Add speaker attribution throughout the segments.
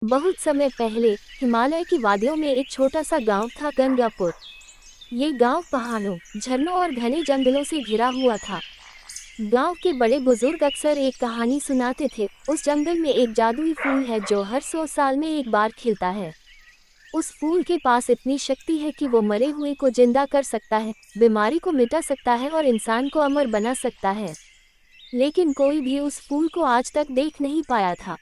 Speaker 1: बहुत समय पहले हिमालय की वादियों में एक छोटा सा गांव था, गंगापुर। ये गांव पहाड़ों, झरनों और घने जंगलों से घिरा हुआ था। गांव के बड़े बुजुर्ग अक्सर एक कहानी सुनाते थे। उस जंगल में एक जादुई फूल है जो हर 100 साल में एक बार खिलता है। उस फूल के पास इतनी शक्ति है कि वो मरे हुए को जिंदा कर सकता है, बीमारी को मिटा सकता है और इंसान को अमर बना सकता है। लेकिन कोई भी उस फूल को आज तक देख नहीं पाया था।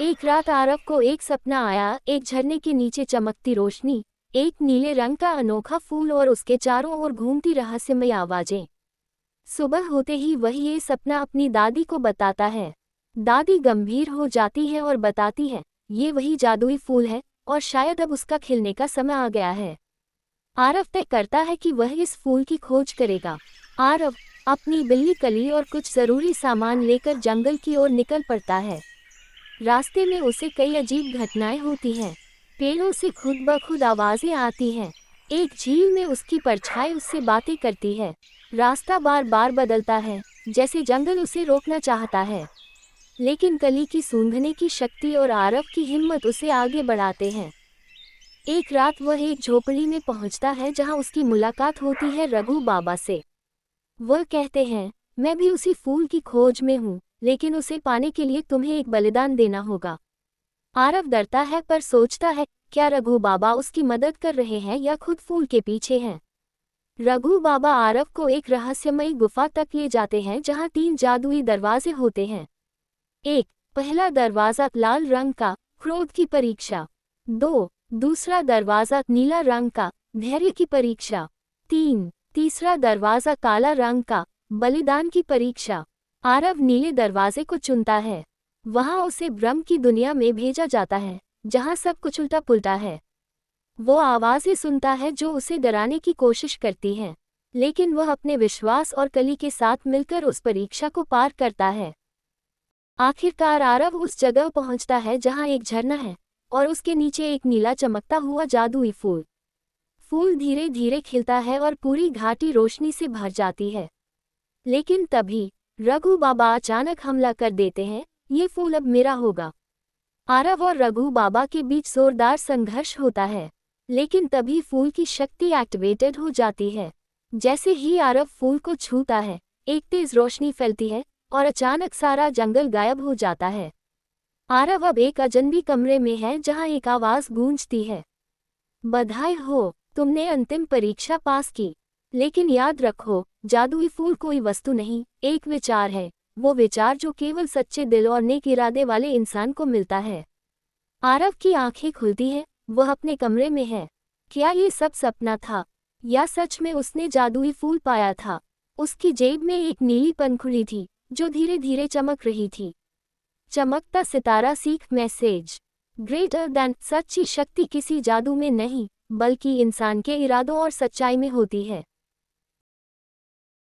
Speaker 1: एक रात आरव को एक सपना आया, एक झरने के नीचे चमकती रोशनी, एक नीले रंग का अनोखा फूल और उसके चारों ओर घूमती रहस्यमय आवाजें। सुबह होते ही वह ये सपना अपनी दादी को बताता है। दादी गंभीर हो जाती है और बताती है, ये वही जादुई फूल है और शायद अब उसका खिलने का समय आ गया है। आरव तय करता है कि वह इस फूल की खोज करेगा। आरव अपनी बिल्ली कली और कुछ जरूरी सामान लेकर जंगल की ओर निकल पड़ता है। रास्ते में उसे कई अजीब घटनाएं होती हैं। पेड़ों से खुद ब खुद आवाजें आती हैं। एक झील में उसकी परछाई उससे बातें करती है। रास्ता बार बार बदलता है, जैसे जंगल उसे रोकना चाहता है। लेकिन कली की सूंघने की शक्ति और आरव की हिम्मत उसे आगे बढ़ाते हैं। एक रात वह एक झोपड़ी में पहुंचता है जहां उसकी मुलाकात होती है रघु बाबा से। वह कहते हैं, मैं भी उसी फूल की खोज में हूँ, लेकिन उसे पाने के लिए तुम्हें एक बलिदान देना होगा। आरव डरता है पर सोचता है, क्या रघु बाबा उसकी मदद कर रहे हैं या खुद फूल के पीछे हैं। रघु बाबा आरव को एक रहस्यमयी गुफा तक ले जाते हैं जहां 3 जादुई दरवाजे होते हैं। एक, पहला दरवाजा लाल रंग का, क्रोध की परीक्षा। 2, दूसरा दरवाजा नीला रंग का, धैर्य की परीक्षा। 3, तीसरा दरवाजा काला रंग का, बलिदान की परीक्षा। आरव नीले दरवाजे को चुनता है। वहां उसे ब्रह्म की दुनिया में भेजा जाता है, जहां सब कुछ उल्टा पुल्टा है। वो आवाजें सुनता है जो उसे डराने की कोशिश करती हैं, लेकिन वह अपने विश्वास और कली के साथ मिलकर उस परीक्षा को पार करता है। आखिरकार आरव उस जगह पहुंचता है जहां एक झरना है और उसके नीचे एक नीला चमकता हुआ जादुई फूल। फूल धीरे धीरे खिलता है और पूरी घाटी रोशनी से भर जाती है। लेकिन तभी रघु बाबा अचानक हमला कर देते हैं। ये फूल अब मेरा होगा। आरव और रघु बाबा के बीच जोरदार संघर्ष होता है, लेकिन तभी फूल की शक्ति एक्टिवेटेड हो जाती है। जैसे ही आरव फूल को छूता है, एक तेज रोशनी फैलती है और अचानक सारा जंगल गायब हो जाता है। आरव अब एक अजनबी कमरे में है जहां एक आवाज गूंजती है, बधाई हो, तुमने अंतिम परीक्षा पास की। लेकिन याद रखो, जादुई फूल कोई वस्तु नहीं, एक विचार है। वो विचार जो केवल सच्चे दिल और नेक इरादे वाले इंसान को मिलता है। आरव की आंखें खुलती हैं, वह अपने कमरे में है। क्या ये सब सपना था या सच में उसने जादुई फूल पाया था? उसकी जेब में एक नीली पंखुड़ी थी जो धीरे धीरे चमक रही थी। चमकता सितारा सीख मैसेज, ग्रेटर देन। सच्ची शक्ति किसी जादू में नहीं, बल्कि इंसान के इरादों और सच्चाई में होती है।